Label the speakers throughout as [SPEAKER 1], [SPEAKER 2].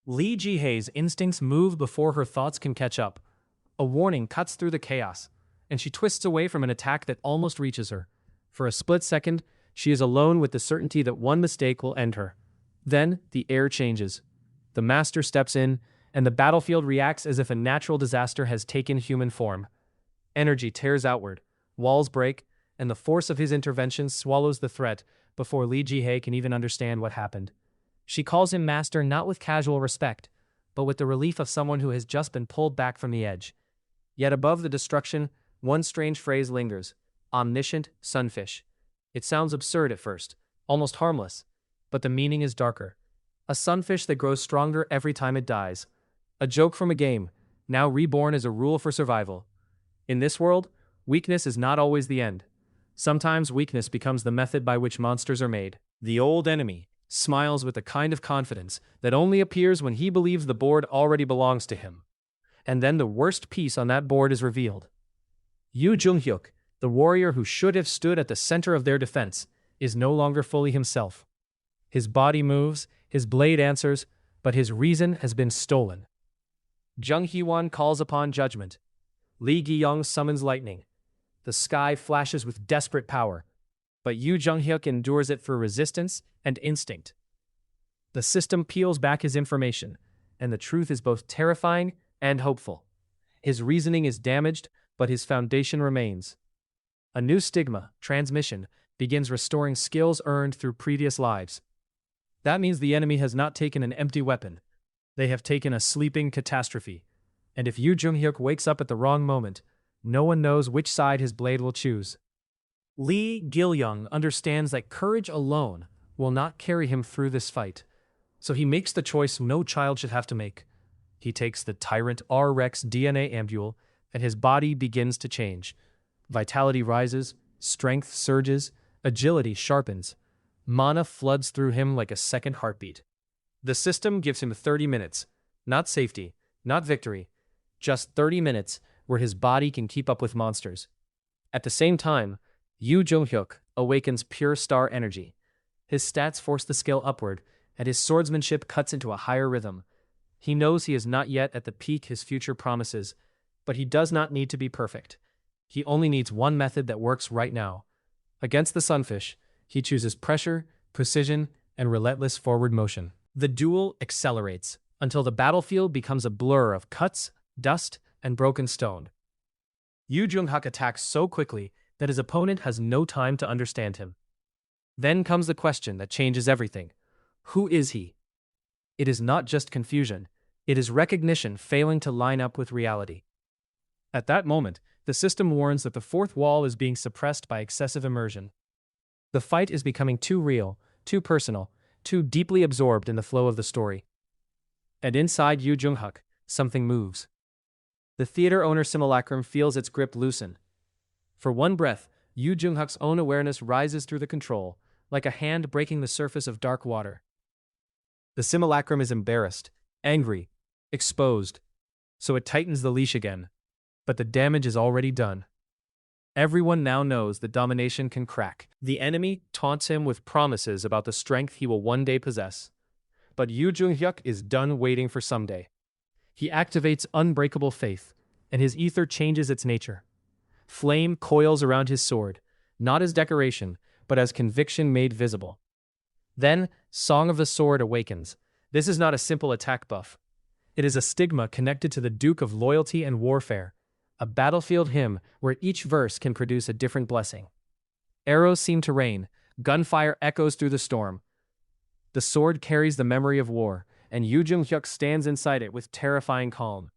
[SPEAKER 1] Li Jihei's instincts move before her thoughts can catch up. A warning cuts through the chaos, and she twists away from an attack that almost reaches her. For a split second, she is alone with the certainty that one mistake will end her. Then, the air changes. The master steps in, and the battlefield reacts as if a natural disaster has taken human form. Energy tears outward, walls break, and the force of his intervention swallows the threat before Li Jihei can even understand what happened. She calls him master not with casual respect, but with the relief of someone who has just been pulled back from the edge. Yet above the destruction, one strange phrase lingers: omniscient sunfish. It sounds absurd at first, almost harmless, but the meaning is darker. A sunfish that grows stronger every time it dies. A joke from a game, now reborn as a rule for survival. In this world, weakness is not always the end. Sometimes weakness becomes the method by which monsters are made. The old enemy smiles with a kind of confidence that only appears when he believes the board already belongs to him. And then the worst piece on that board is revealed. Yu Junghyuk, the warrior who should have stood at the center of their defense, is no longer fully himself. His body moves, his blade answers, but his reason has been stolen. Zheng Hewan calls upon judgment. Li Guiyang summons lightning. The sky flashes with desperate power, but Yu Junghyuk endures it for resistance and instinct. The system peels back his information, and the truth is both terrifying and hopeful. His reasoning is damaged, but his foundation remains. A new stigma, transmission, begins restoring skills earned through previous lives. That means the enemy has not taken an empty weapon. They have taken a sleeping catastrophe. And if Yu Junghyuk wakes up at the wrong moment, no one knows which side his blade will choose. Li Guiyang understands that courage alone will not carry him through this fight, so he makes the choice no child should have to make. He takes the Tyrant R-Rex DNA ampule, and his body begins to change. Vitality rises, strength surges, agility sharpens. Mana floods through him like a second heartbeat. The system gives him 30 minutes, not safety, not victory, just 30 minutes where his body can keep up with monsters. At the same time, Yu Junghyuk awakens pure star energy. His stats force the skill upward, and his swordsmanship cuts into a higher rhythm. He knows he is not yet at the peak his future promises, but he does not need to be perfect. He only needs one method that works right now. Against the sunfish, he chooses pressure, precision, and relentless forward motion. The duel accelerates until the battlefield becomes a blur of cuts, dust, and broken stone. Yu Junghyuk attacks so quickly that his opponent has no time to understand him. Then comes the question that changes everything. Who is he? It is not just confusion. It is recognition failing to line up with reality. At that moment, the system warns that the fourth wall is being suppressed by excessive immersion. The fight is becoming too real, too personal, too deeply absorbed in the flow of the story. And inside Yu Junghyuk, something moves. The theater owner simulacrum feels its grip loosen. For one breath, Yu Junghyuk's own awareness rises through the control, like a hand breaking the surface of dark water. The simulacrum is embarrassed, angry, exposed, so it tightens the leash again. But the damage is already done. Everyone now knows that domination can crack. The enemy taunts him with promises about the strength he will one day possess. But Yu Junghyuk is done waiting for someday. He activates unbreakable faith, and his ether changes its nature. Flame coils around his sword, not as decoration, but as conviction made visible. Then, Song of the Sword awakens. This is not a simple attack buff. It is a stigma connected to the Duke of Loyalty and Warfare, a battlefield hymn where each verse can produce a different blessing. Arrows seem to rain, gunfire echoes through the storm. The sword carries the memory of war, and Yu Junghyuk stands inside it with terrifying calm.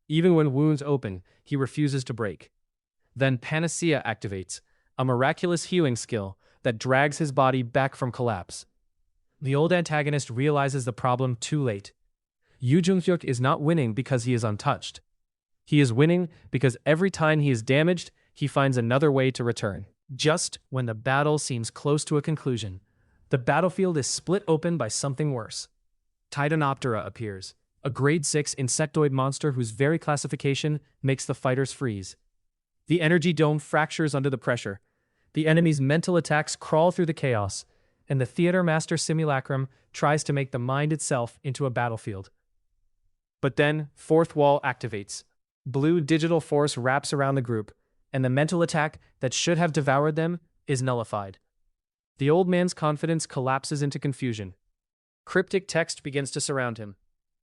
[SPEAKER 1] Even when wounds open, he refuses to break. Then Panacea activates, a miraculous healing skill that drags his body back from collapse. The old antagonist realizes the problem too late. Yu Junghyuk is not winning because he is untouched. He is winning because every time he is damaged, he finds another way to return. Just when the battle seems close to a conclusion, the battlefield is split open by something worse. Titanoptera appears, a grade 6 insectoid monster whose very classification makes the fighters freeze. The energy dome fractures under the pressure. The enemy's mental attacks crawl through the chaos, and the theater master simulacrum tries to make the mind itself into a battlefield. But then, fourth wall activates. Blue digital force wraps around the group, and the mental attack that should have devoured them is nullified. The old man's confidence collapses into confusion. Cryptic text begins to surround him.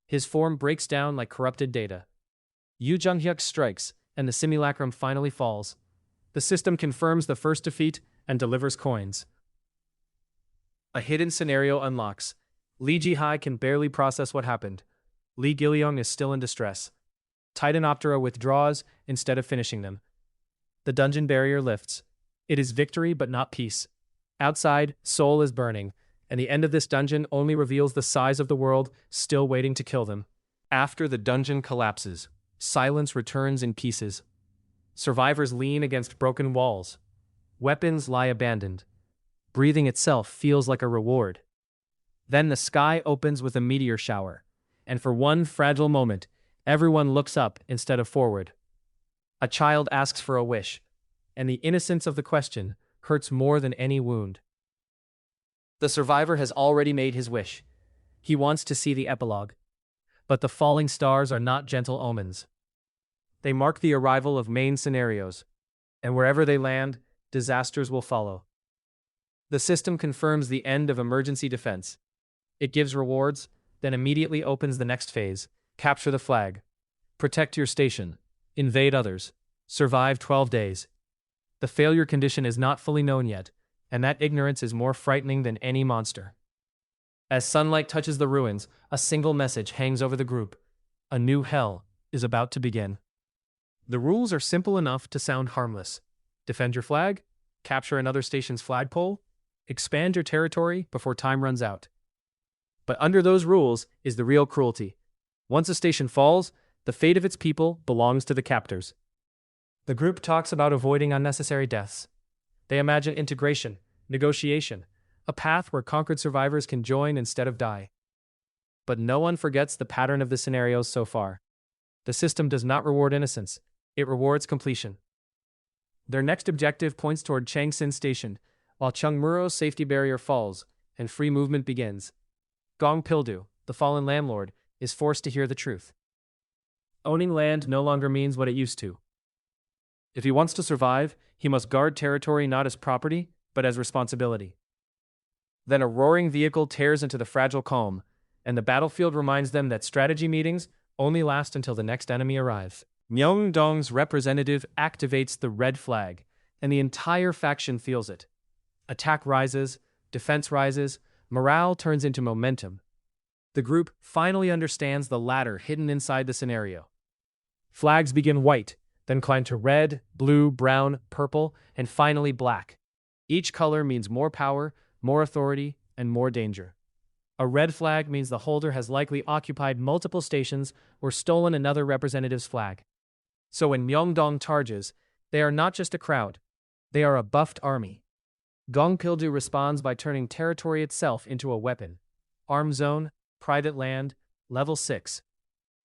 [SPEAKER 1] His form breaks down like corrupted data. Yu Junghyuk strikes, and the simulacrum finally falls. The system confirms the first defeat and delivers coins. A hidden scenario unlocks. Li Jihai can barely process what happened. Li Gilyong is still in distress. Titanoptera withdraws instead of finishing them. The dungeon barrier lifts. It is victory but not peace. Outside, Seoul is burning, and the end of this dungeon only reveals the size of the world still waiting to kill them. After the dungeon collapses, silence returns in pieces. Survivors lean against broken walls. Weapons lie abandoned. Breathing itself feels like a reward. Then the sky opens with a meteor shower, and for one fragile moment, everyone looks up instead of forward. A child asks for a wish, and the innocence of the question hurts more than any wound. The survivor has already made his wish. He wants to see the epilogue. But the falling stars are not gentle omens. They mark the arrival of main scenarios, and wherever they land, disasters will follow. The system confirms the end of emergency defense. It gives rewards, then immediately opens the next phase. Capture the flag. Protect your station. Invade others. Survive 12 days. The failure condition is not fully known yet, and that ignorance is more frightening than any monster. As sunlight touches the ruins, a single message hangs over the group. A new hell is about to begin. The rules are simple enough to sound harmless. Defend your flag, capture another station's flagpole, expand your territory before time runs out. But under those rules is the real cruelty. Once a station falls, the fate of its people belongs to the captors. The group talks about avoiding unnecessary deaths. They imagine integration, negotiation, a path where conquered survivors can join instead of die. But no one forgets the pattern of the scenarios so far. The system does not reward innocence, it rewards completion. Their next objective points toward Changsin Station, while Chungmuro's safety barrier falls and free movement begins. Gong Pildu, the fallen landlord, is forced to hear the truth. Owning land no longer means what it used to. If he wants to survive, he must guard territory not as property, but as responsibility. Then a roaring vehicle tears into the fragile calm, and the battlefield reminds them that strategy meetings only last until the next enemy arrives. Myeongdong's representative activates the red flag, and the entire faction feels it. Attack rises, defense rises, morale turns into momentum. The group finally understands the ladder hidden inside the scenario. Flags begin white, then climb to red, blue, brown, purple, and finally black. Each color means more power, more authority, and more danger. A red flag means the holder has likely occupied multiple stations or stolen another representative's flag. So when Myeongdong charges, they are not just a crowd, they are a buffed army. Gong Pildu responds by turning territory itself into a weapon. Arm zone, private land, level 6.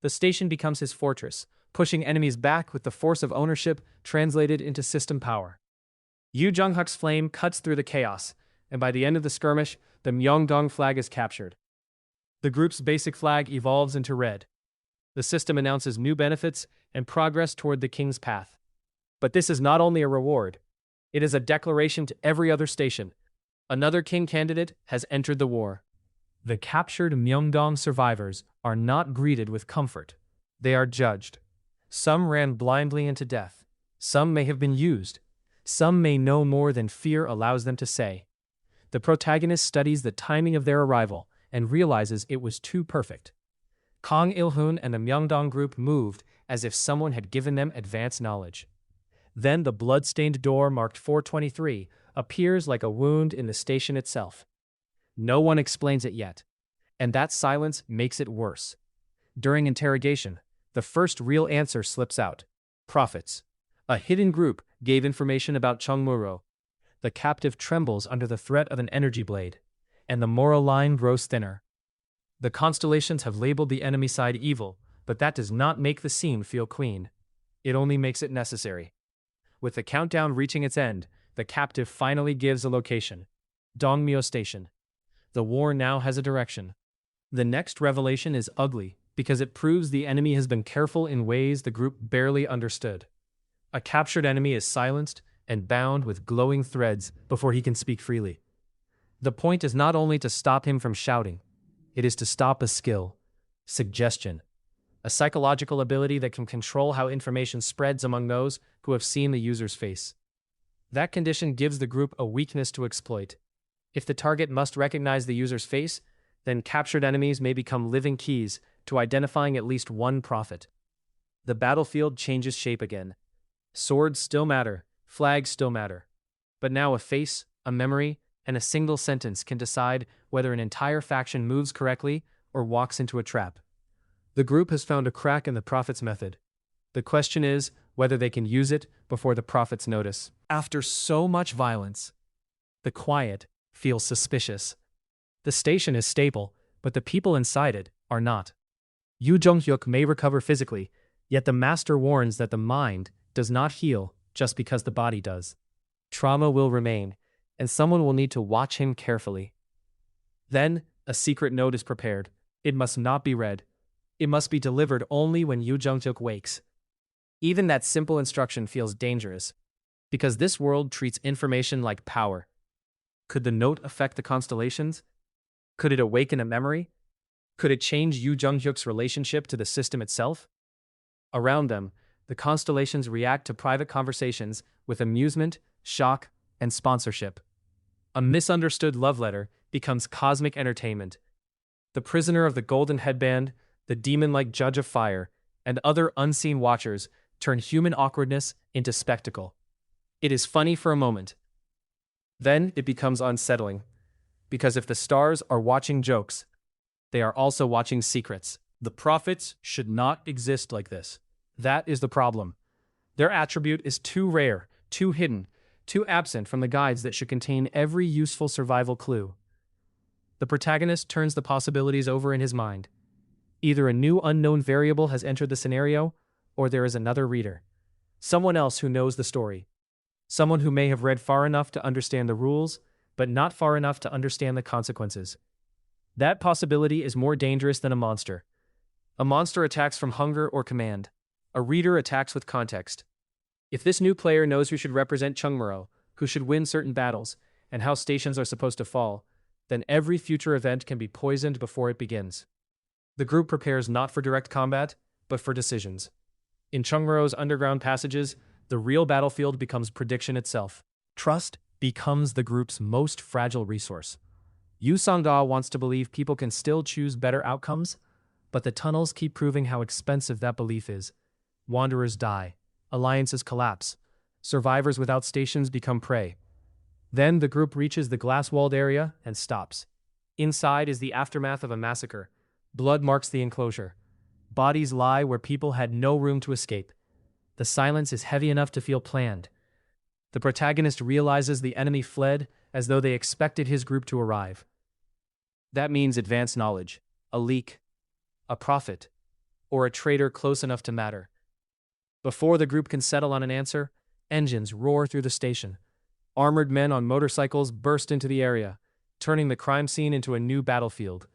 [SPEAKER 1] The station becomes his fortress, pushing enemies back with the force of ownership translated into system power. Yu Junghyuk's flame cuts through the chaos, and by the end of the skirmish, the Myeongdong flag is captured. The group's basic flag evolves into red. The system announces new benefits and progress toward the king's path. But this is not only a reward, it is a declaration to every other station. Another king candidate has entered the war. The captured Myeongdong survivors are not greeted with comfort. They are judged. Some ran blindly into death. Some may have been used. Some may know more than fear allows them to say. The protagonist studies the timing of their arrival and realizes it was too perfect. Kang Il-hoon and the Myeongdong group moved as if someone had given them advance knowledge. Then the blood-stained door marked 423 appears like a wound in the station itself. No one explains it yet, and that silence makes it worse. During interrogation, the first real answer slips out. Prophets. A hidden group gave information about Chungmuro. The captive trembles under the threat of an energy blade, and the moral line grows thinner. The Constellations have labeled the enemy side evil, but that does not make the scene feel clean. It only makes it necessary. With the countdown reaching its end, the captive finally gives a location. Dongmyo Station. The war now has a direction. The next revelation is ugly, because it proves the enemy has been careful in ways the group barely understood. A captured enemy is silenced and bound with glowing threads before he can speak freely. The point is not only to stop him from shouting, it is to stop a skill, suggestion, a psychological ability that can control how information spreads among those who have seen the user's face. That condition gives the group a weakness to exploit. If the target must recognize the user's face, then captured enemies may become living keys to identifying at least one prophet. The battlefield changes shape again. Swords still matter, flags still matter. But now a face, a memory, and a single sentence can decide whether an entire faction moves correctly or walks into a trap. The group has found a crack in the prophet's method. The question is whether they can use it before the prophets notice. After so much violence, the quiet feels suspicious. The station is stable, but the people inside it are not. Yu Jonghyuk may recover physically, yet the master warns that the mind does not heal just because the body does. Trauma will remain, and someone will need to watch him carefully. Then, a secret note is prepared. It must not be read. It must be delivered only when Yu Jonghyuk wakes. Even that simple instruction feels dangerous, because this world treats information like power. Could the note affect the constellations? Could it awaken a memory? Could it change Yu Jonghyuk's relationship to the system itself? Around them, the constellations react to private conversations with amusement, shock, and sponsorship. A misunderstood love letter becomes cosmic entertainment. The prisoner of the golden headband, the demon-like judge of fire, and other unseen watchers turn human awkwardness into spectacle. It is funny for a moment. Then it becomes unsettling, because if the stars are watching jokes, they are also watching secrets. The prophets should not exist like this. That is the problem. Their attribute is too rare, too hidden, too absent from the guides that should contain every useful survival clue. The protagonist turns the possibilities over in his mind. Either a new unknown variable has entered the scenario, or there is another reader. Someone else who knows the story. Someone who may have read far enough to understand the rules, but not far enough to understand the consequences. That possibility is more dangerous than a monster. A monster attacks from hunger or command. A reader attacks with context. If this new player knows who should represent Chungmuro, who should win certain battles, and how stations are supposed to fall, then every future event can be poisoned before it begins. The group prepares not for direct combat, but for decisions. In Chungmuro's underground passages, the real battlefield becomes prediction itself. Trust becomes the group's most fragile resource. Yu Sangda wants to believe people can still choose better outcomes, but the tunnels keep proving how expensive that belief is. Wanderers die. Alliances collapse. Survivors without stations become prey. Then the group reaches the glass-walled area and stops. Inside is the aftermath of a massacre. Blood marks the enclosure. Bodies lie where people had no room to escape. The silence is heavy enough to feel planned. The protagonist realizes the enemy fled as though they expected his group to arrive. That means advanced knowledge, a leak, a prophet, or a traitor close enough to matter. Before the group can settle on an answer, engines roar through the station. Armored men on motorcycles burst into the area, turning the crime scene into a new battlefield.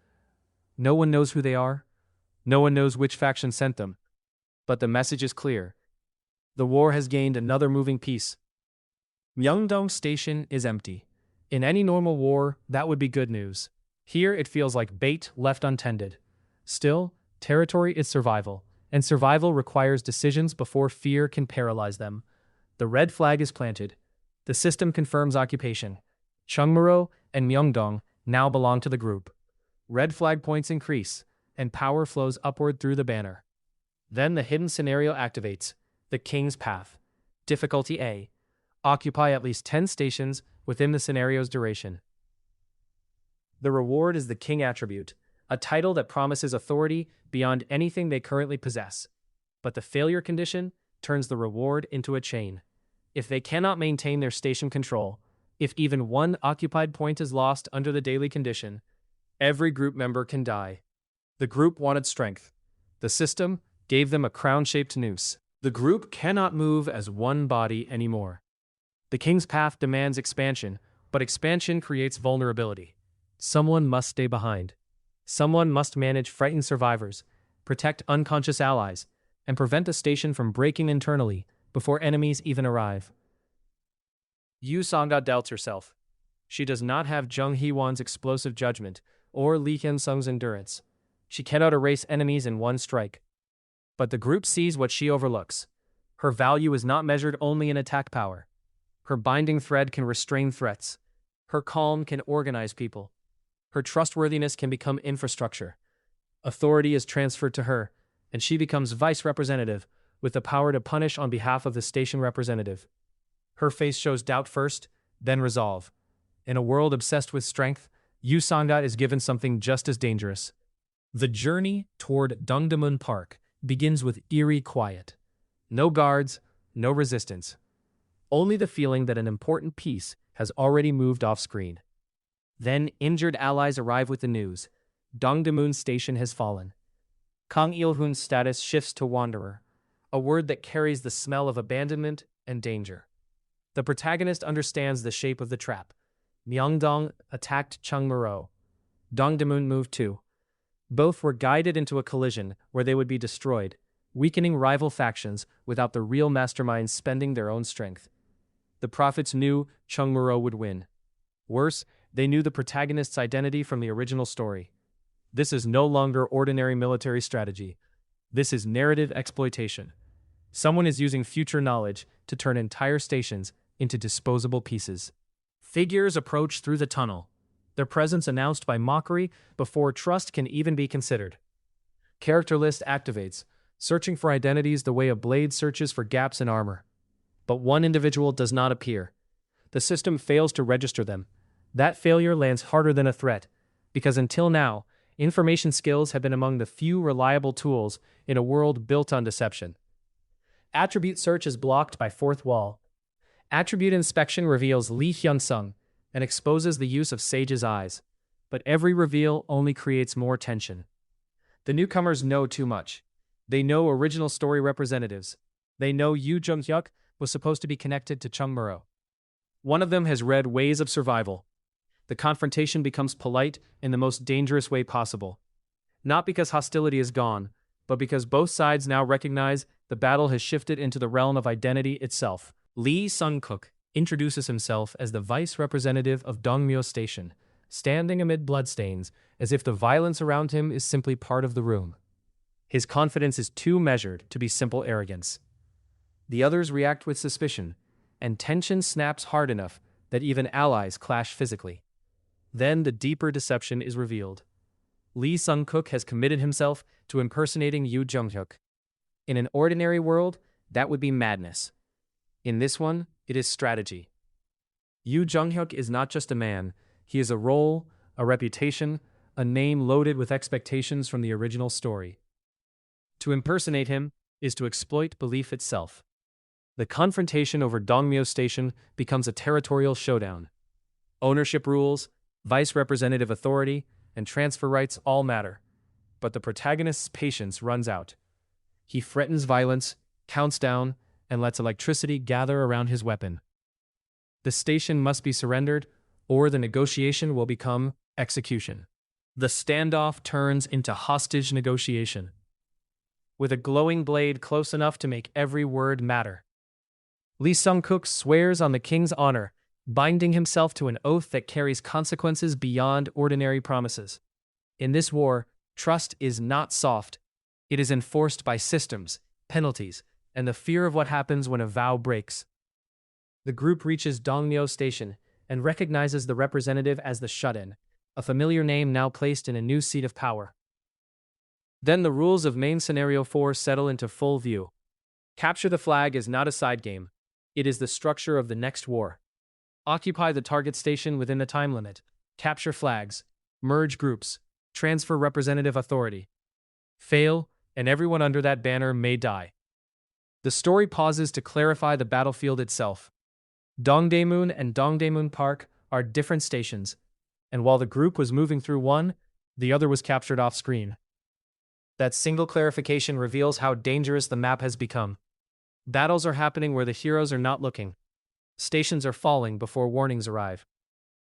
[SPEAKER 1] No one knows who they are. No one knows which faction sent them. But the message is clear. The war has gained another moving piece. Myeongdong Station is empty. In any normal war, that would be good news. Here it feels like bait left untended. Still, territory is survival, and survival requires decisions before fear can paralyze them. The red flag is planted. The system confirms occupation. Chungmuro and Myeongdong now belong to the group. Red flag points increase, and power flows upward through the banner. Then the hidden scenario activates. The King's Path. Difficulty A. Occupy at least 10 stations within the scenario's duration. The reward is the King attribute, a title that promises authority beyond anything they currently possess. But the failure condition turns the reward into a chain. If they cannot maintain their station control, if even one occupied point is lost under the daily condition, every group member can die. The group wanted strength. The system gave them a crown-shaped noose. The group cannot move as one body anymore. The King's Path demands expansion, but expansion creates vulnerability. Someone must stay behind. Someone must manage frightened survivors, protect unconscious allies, and prevent the station from breaking internally before enemies even arrive. Yu Sangda doubts herself. She does not have Zheng Hewan's explosive judgment or Li Hiansung's endurance. She cannot erase enemies in one strike. But the group sees what she overlooks. Her value is not measured only in attack power. Her binding thread can restrain threats. Her calm can organize people. Her trustworthiness can become infrastructure. Authority is transferred to her, and she becomes vice representative with the power to punish on behalf of the station representative. Her face shows doubt first, then resolve. In a world obsessed with strength, Yu Sangda is given something just as dangerous. The journey toward Dongdaemun Park begins with eerie quiet. No guards, no resistance. Only the feeling that an important piece has already moved off-screen. Then injured allies arrive with the news. Dongdaemun Station has fallen. Kang Il-hun's status shifts to wanderer, a word that carries the smell of abandonment and danger. The protagonist understands the shape of the trap. Myeongdong attacked Chungmuro. Dongdaemun moved too. Both were guided into a collision where they would be destroyed, weakening rival factions without the real masterminds spending their own strength. The prophets knew Chungmuro would win. Worse, they knew the protagonist's identity from the original story. This is no longer ordinary military strategy. This is narrative exploitation. Someone is using future knowledge to turn entire stations into disposable pieces. Figures approach through the tunnel, their presence announced by mockery before trust can even be considered. Character list activates, searching for identities the way a blade searches for gaps in armor. But one individual does not appear. The system fails to register them. That failure lands harder than a threat, because until now, information skills have been among the few reliable tools in a world built on deception. Attribute search is blocked by fourth wall. Attribute inspection reveals Li Hyunsung and exposes the use of Sage's eyes, but every reveal only creates more tension. The newcomers know too much. They know original story representatives. They know Yu Jung-hyuk was supposed to be connected to Chungmuro. One of them has read Ways of Survival. The confrontation becomes polite in the most dangerous way possible. Not because hostility is gone, but because both sides now recognize the battle has shifted into the realm of identity itself. Lee Sung-kook introduces himself as the vice representative of Dongmyo Station, standing amid bloodstains as if the violence around him is simply part of the room. His confidence is too measured to be simple arrogance. The others react with suspicion, and tension snaps hard enough that even allies clash physically. Then the deeper deception is revealed. Lee Sung-kook has committed himself to impersonating Yu Jung-hyuk. In an ordinary world, that would be madness. In this one, it is strategy. Yu Jung-hyuk is not just a man, he is a role, a reputation, a name loaded with expectations from the original story. To impersonate him is to exploit belief itself. The confrontation over Dongmyo Station becomes a territorial showdown. Ownership rules, vice representative authority, and transfer rights all matter. But the protagonist's patience runs out. He threatens violence, counts down, and lets electricity gather around his weapon. The station must be surrendered, or the negotiation will become execution. The standoff turns into hostage negotiation, with a glowing blade close enough to make every word matter. Lee Sung-kook swears on the king's honor, binding himself to an oath that carries consequences beyond ordinary promises. In this war, trust is not soft. It is enforced by systems, penalties, and the fear of what happens when a vow breaks. The group reaches Dongmyo Station and recognizes the representative as the shut-in, a familiar name now placed in a new seat of power. Then the rules of main scenario 4 settle into full view. Capture the flag is not a side game. It is the structure of the next war. Occupy the target station within the time limit. Capture flags. Merge groups. Transfer representative authority. Fail, and everyone under that banner may die. The story pauses to clarify the battlefield itself. Dongdaemun and Dongdaemun Park are different stations, and while the group was moving through one, the other was captured off-screen. That single clarification reveals how dangerous the map has become. Battles are happening where the heroes are not looking. Stations are falling before warnings arrive.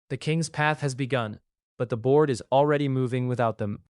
[SPEAKER 1] The king's path has begun, but the board is already moving without them.